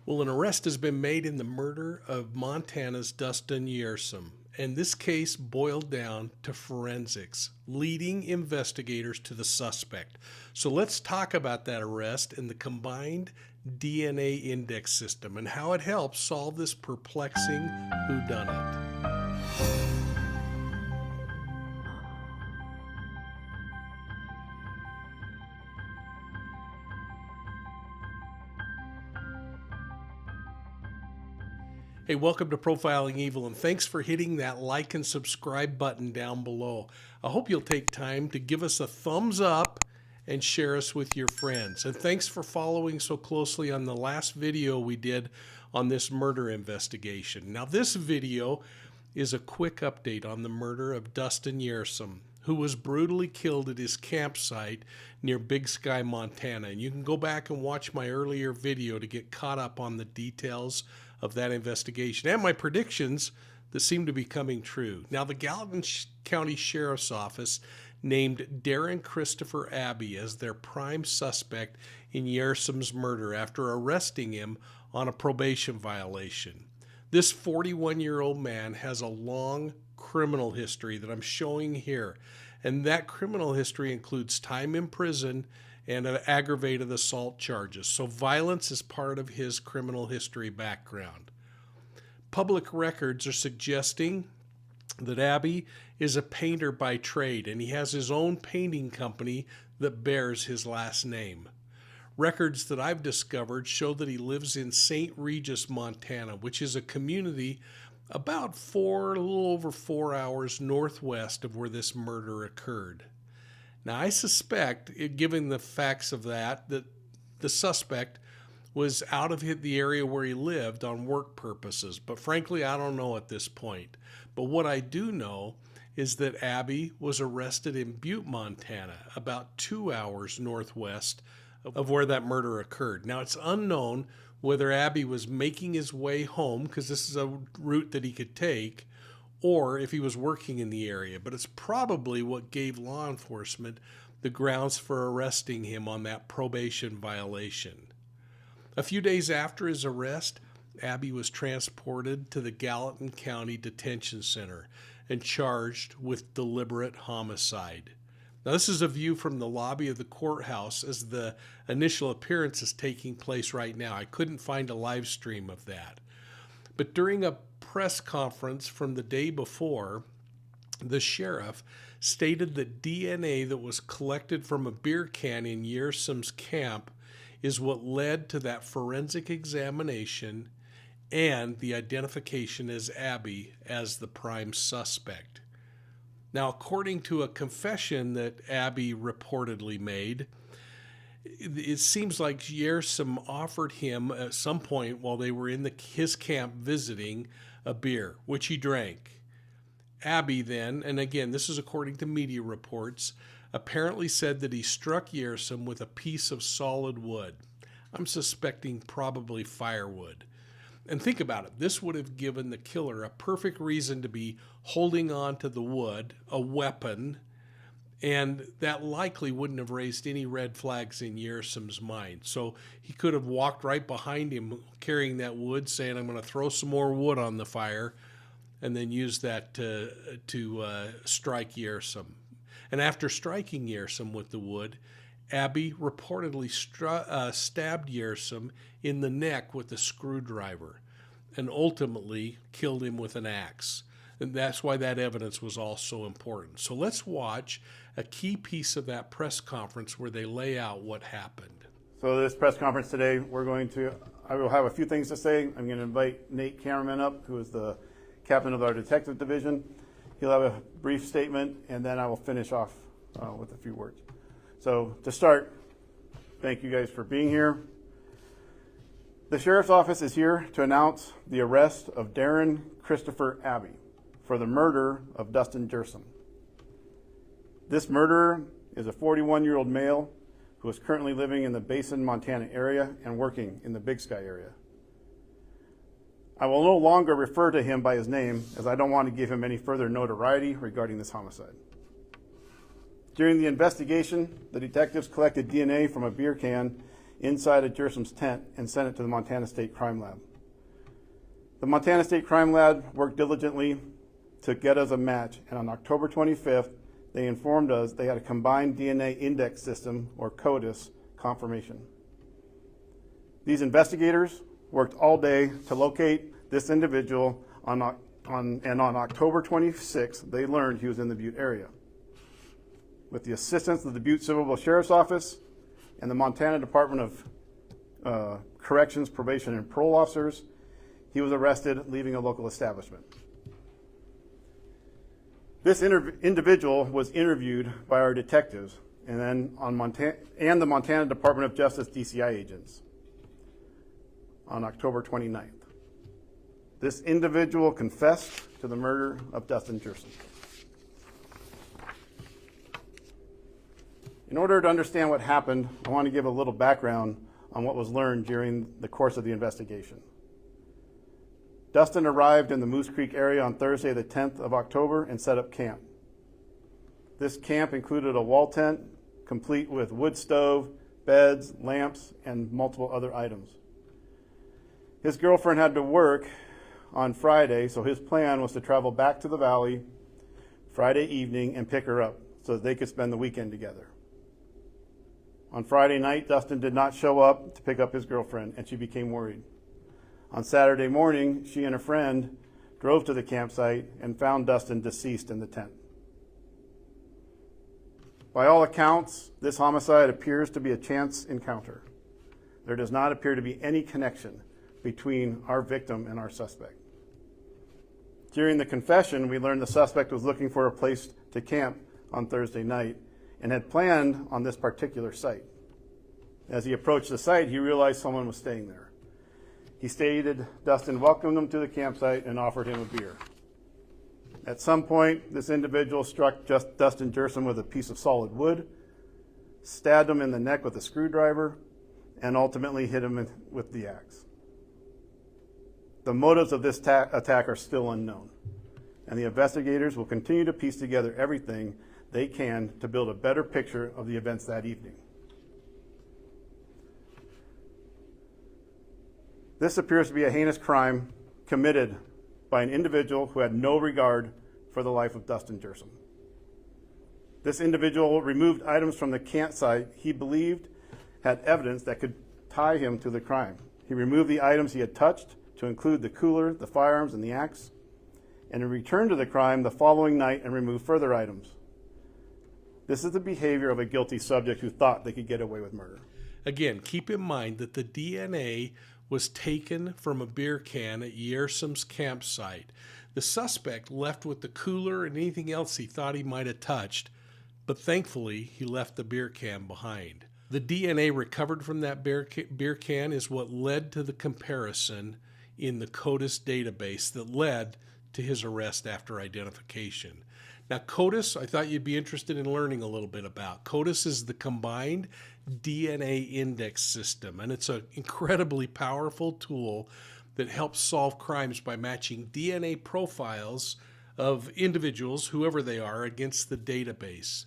Well, an arrest has been made in the murder of Montana's Dustin Kjersem, and this case boiled down to forensics, leading investigators to the suspect. So let's talk about that arrest and the combined DNA index system and how it helps solve this perplexing whodunit. Hey, welcome to Profiling Evil, and thanks for hitting that like and subscribe button down below. I hope you'll take time to give us a thumbs up and share us with your friends. And thanks for following so closely on the last video we did on this murder investigation. Now, this video is a quick update on the murder of Dustin Kjersem, who was brutally killed at his campsite near Big Sky, Montana. And you can go back and watch my earlier video to get caught up on the details of that investigation and my predictions that seem to be coming true. Now, the Gallatin County Sheriff's Office named Daren Christopher Abbey as their prime suspect in Kjersem's murder after arresting him on a probation violation. This 41-year-old man has a long criminal history that I'm showing here, and that criminal history includes time in prison and aggravated assault charges. So violence is part of his criminal history background. Public records are suggesting that Abbey is a painter by trade, and he has his own painting company that bears his last name. Records that I've discovered show that he lives in St. Regis, Montana, which is a community about a little over 4 hours northwest of where this murder occurred. Now, I suspect, given the facts of that the suspect was out of the area where he lived on work purposes. But frankly, I don't know at this point. But what I do know is that Abbey was arrested in Butte, Montana, about 2 hours northwest of where that murder occurred. Now, it's unknown whether Abbey was making his way home, because this is a route that he could take, or if he was working in the area, but it's probably what gave law enforcement the grounds for arresting him on that probation violation. A few days after his arrest, Abbey was transported to the Gallatin County Detention Center and charged with deliberate homicide. Now, this is a view from the lobby of the courthouse as the initial appearance is taking place right now. I couldn't find a live stream of that. But during a press conference from the day before, the sheriff stated that DNA that was collected from a beer can in Kjersem's camp is what led to that forensic examination and the identification as Abbey as the prime suspect. Now, according to a confession that Abbey reportedly made, it seems like Kjersem offered him at some point while they were in his camp visiting a beer, which he drank. Abbey then, and again, this is according to media reports, apparently said that he struck Kjersem with a piece of solid wood. I'm suspecting probably firewood. And think about it, this would have given the killer a perfect reason to be holding on to the wood, a weapon, and that likely wouldn't have raised any red flags in Kjersem's mind. So he could have walked right behind him carrying that wood, saying, I'm going to throw some more wood on the fire, and then use that to strike Kjersem. And after striking Kjersem with the wood, Abbey reportedly stabbed Kjersem in the neck with a screwdriver and ultimately killed him with an axe. And that's why that evidence was all so important. So let's watch a key piece of that press conference where they lay out what happened. So this press conference today, I will have a few things to say. I'm going to invite Nate Cameraman up, who is the captain of our detective division. He'll have a brief statement, and then I will finish off with a few words. So to start, thank you guys for being here. The Sheriff's Office is here to announce the arrest of Daren Christopher Abbey for the murder of Dustin Kjersem. This murderer is a 41-year-old male who is currently living in the Basin, Montana area and working in the Big Sky area. I will no longer refer to him by his name, as I don't want to give him any further notoriety regarding this homicide. During the investigation, the detectives collected DNA from a beer can inside of Kjersem's tent and sent it to the Montana State Crime Lab. The Montana State Crime Lab worked diligently to get us a match, and on October 25th, they informed us they had a combined DNA index system, or CODIS, confirmation. These investigators worked all day to locate this individual, and on October 26th, they learned he was in the Butte area. With the assistance of the Butte Civil Sheriff's Office and the Montana Department of Corrections, Probation, and Parole officers, he was arrested, leaving a local establishment. This individual was interviewed by our detectives and then the Montana Department of Justice DCI agents on October 29th. This individual confessed to the murder of Dustin Kjersem. In order to understand what happened, I want to give a little background on what was learned during the course of the investigation. Dustin arrived in the Moose Creek area on Thursday, the 10th of October, and set up camp. This camp included a wall tent, complete with wood stove, beds, lamps, and multiple other items. His girlfriend had to work on Friday, so his plan was to travel back to the valley Friday evening and pick her up so that they could spend the weekend together. On Friday night, Dustin did not show up to pick up his girlfriend, and she became worried. On Saturday morning, she and a friend drove to the campsite and found Dustin deceased in the tent. By all accounts, this homicide appears to be a chance encounter. There does not appear to be any connection between our victim and our suspect. During the confession, we learned the suspect was looking for a place to camp on Thursday night and had planned on this particular site. As he approached the site, he realized someone was staying there. He stated Dustin welcomed him to the campsite and offered him a beer. At some point, this individual struck Dustin Kjersem with a piece of solid wood, stabbed him in the neck with a screwdriver, and ultimately hit him with the axe. The motives of this attack are still unknown, and the investigators will continue to piece together everything they can to build a better picture of the events that evening. This appears to be a heinous crime committed by an individual who had no regard for the life of Dustin Kjersem. This individual removed items from the campsite he believed had evidence that could tie him to the crime. He removed the items he had touched, to include the cooler, the firearms, and the axe, and he returned to the crime the following night and removed further items. This is the behavior of a guilty subject who thought they could get away with murder. Again, keep in mind that the DNA was taken from a beer can at Kjersem's campsite. The suspect left with the cooler and anything else he thought he might have touched, but thankfully he left the beer can behind. The DNA recovered from that beer can is what led to the comparison in the CODIS database that led to his arrest after identification. Now, CODIS, I thought you'd be interested in learning a little bit about. CODIS is the combined DNA index system, and it's an incredibly powerful tool that helps solve crimes by matching DNA profiles of individuals, whoever they are, against the database.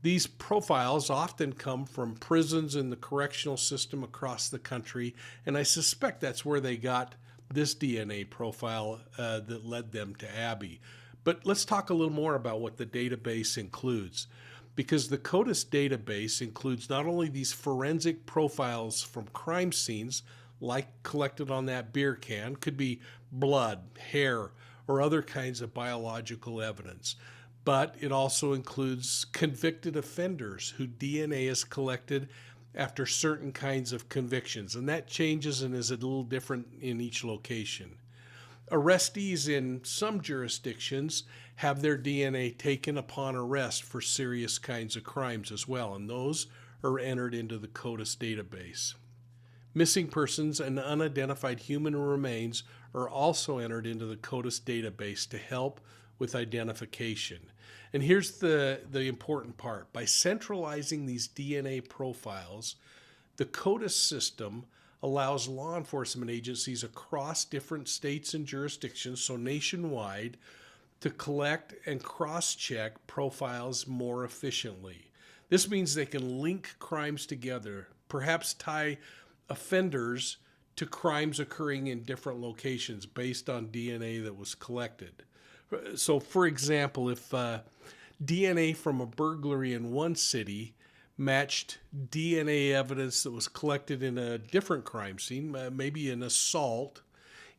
These profiles often come from prisons in the correctional system across the country, and I suspect that's where they got this DNA profile that led them to Abbey. But let's talk a little more about what the database includes, because the CODIS database includes not only these forensic profiles from crime scenes, like collected on that beer can, could be blood, hair, or other kinds of biological evidence, but it also includes convicted offenders whose DNA is collected after certain kinds of convictions, and that changes and is a little different in each location. Arrestees in some jurisdictions have their DNA taken upon arrest for serious kinds of crimes as well, and those are entered into the CODIS database. Missing persons and unidentified human remains are also entered into the CODIS database to help with identification. And here's the important part. By centralizing these DNA profiles, the CODIS system allows law enforcement agencies across different states and jurisdictions, so nationwide, to collect and cross-check profiles more efficiently. This means they can link crimes together perhaps tie offenders to crimes occurring in different locations based on DNA that was collected. So, for example, if DNA from a burglary in one city matched DNA evidence that was collected in a different crime scene, maybe an assault,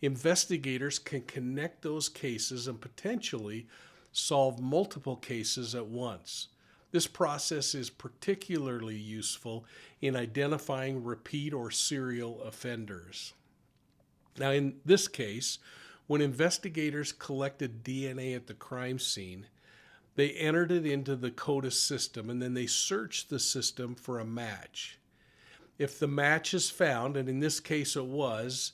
investigators can connect those cases and potentially solve multiple cases at once. This process is particularly useful in identifying repeat or serial offenders. Now, in this case, when investigators collected DNA at the crime scene, they entered it into the CODIS system, and then they searched the system for a match. If the match is found, and in this case it was,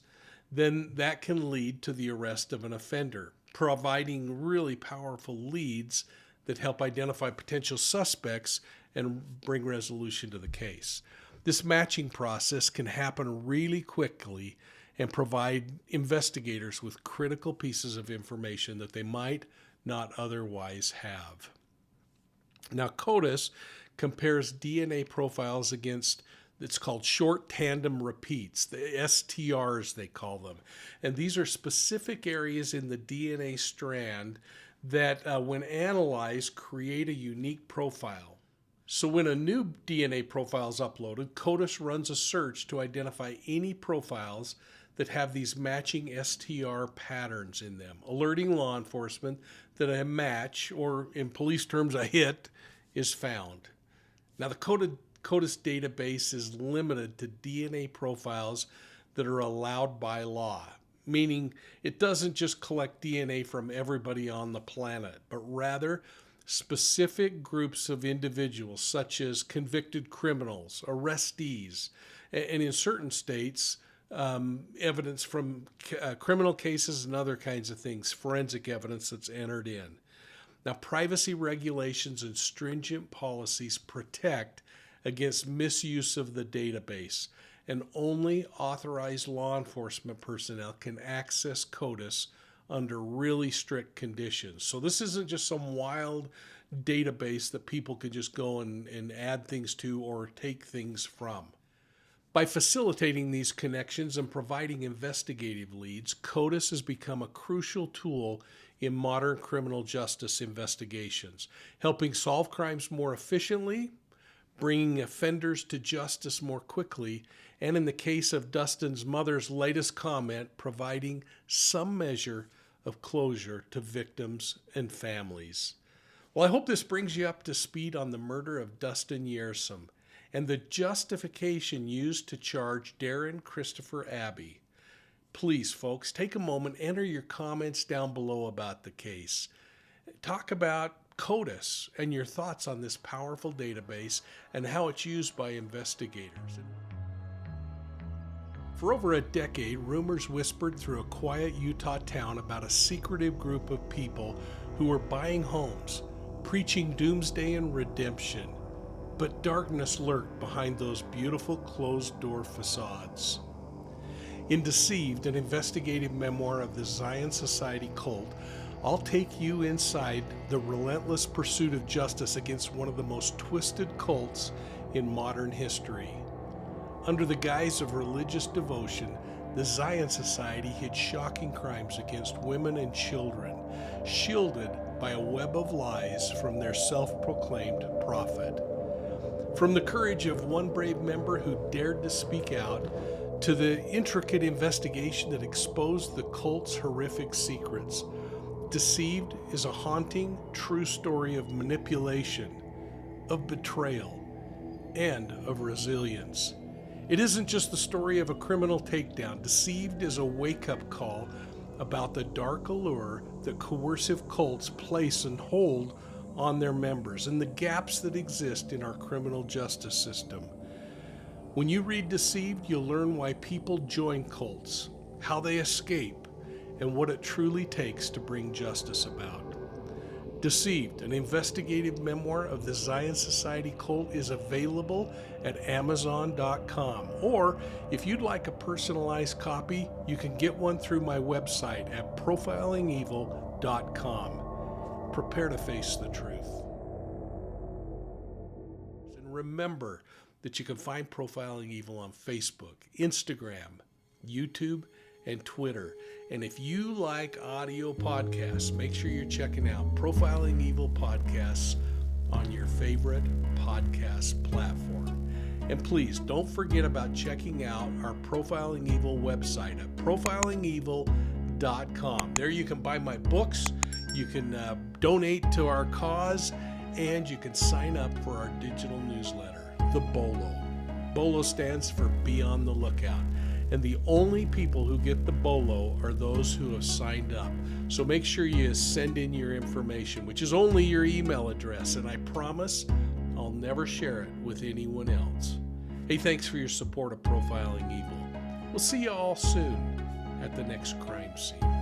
then that can lead to the arrest of an offender, providing really powerful leads that help identify potential suspects and bring resolution to the case. This matching process can happen really quickly and provide investigators with critical pieces of information that they might not otherwise have. Now, CODIS compares DNA profiles against, it's called short tandem repeats, the STRs they call them. And these are specific areas in the DNA strand that, when analyzed, create a unique profile. So when a new DNA profile is uploaded, CODIS runs a search to identify any profiles that have these matching STR patterns in them, alerting law enforcement that a match, or in police terms, a hit, is found. Now, the CODIS database is limited to DNA profiles that are allowed by law, meaning it doesn't just collect DNA from everybody on the planet, but rather specific groups of individuals, such as convicted criminals, arrestees, and in certain states, evidence from criminal cases and other kinds of things, forensic evidence that's entered in. Now, privacy regulations and stringent policies protect against misuse of the database, and only authorized law enforcement personnel can access CODIS under really strict conditions. So this isn't just some wild database that people could just go and add things to or take things from. By facilitating these connections and providing investigative leads, CODIS has become a crucial tool in modern criminal justice investigations, helping solve crimes more efficiently, bringing offenders to justice more quickly, and in the case of Dustin's mother's latest comment, providing some measure of closure to victims and families. Well, I hope this brings you up to speed on the murder of Dustin Kjersem and the justification used to charge Daren Christopher Abbey. Please, folks, take a moment, enter your comments down below about the case. Talk about CODIS and your thoughts on this powerful database and how it's used by investigators. For over a decade, rumors whispered through a quiet Utah town about a secretive group of people who were buying homes, preaching doomsday and redemption. But darkness lurked behind those beautiful closed-door facades. In Deceived, an investigative memoir of the Zion Society cult, I'll take you inside the relentless pursuit of justice against one of the most twisted cults in modern history. Under the guise of religious devotion, the Zion Society hid shocking crimes against women and children, shielded by a web of lies from their self-proclaimed prophet. From the courage of one brave member who dared to speak out, to the intricate investigation that exposed the cult's horrific secrets, Deceived is a haunting, true story of manipulation, of betrayal, and of resilience. It isn't just the story of a criminal takedown. Deceived is a wake-up call about the dark allure that coercive cults place and hold on their members and the gaps that exist in our criminal justice system. When you read Deceived, you'll learn why people join cults, how they escape, and what it truly takes to bring justice about. Deceived, an investigative memoir of the Zion Society cult, is available at Amazon.com. Or if you'd like a personalized copy, you can get one through my website at ProfilingEvil.com. Prepare to face the truth. And remember, that you can find Profiling Evil on Facebook, Instagram, YouTube, and Twitter. And if you like audio podcasts, make sure you're checking out Profiling Evil podcasts on your favorite podcast platform. And please don't forget about checking out our Profiling Evil website at profilingevil.com. There you can buy my books, you can donate to our cause, and you can sign up for our digital newsletter, the BOLO. BOLO stands for Be on the Lookout. And the only people who get the BOLO are those who have signed up. So make sure you send in your information, which is only your email address, and I promise I'll never share it with anyone else. Hey, thanks for your support of Profiling Evil. We'll see you all soon at the next crime scene.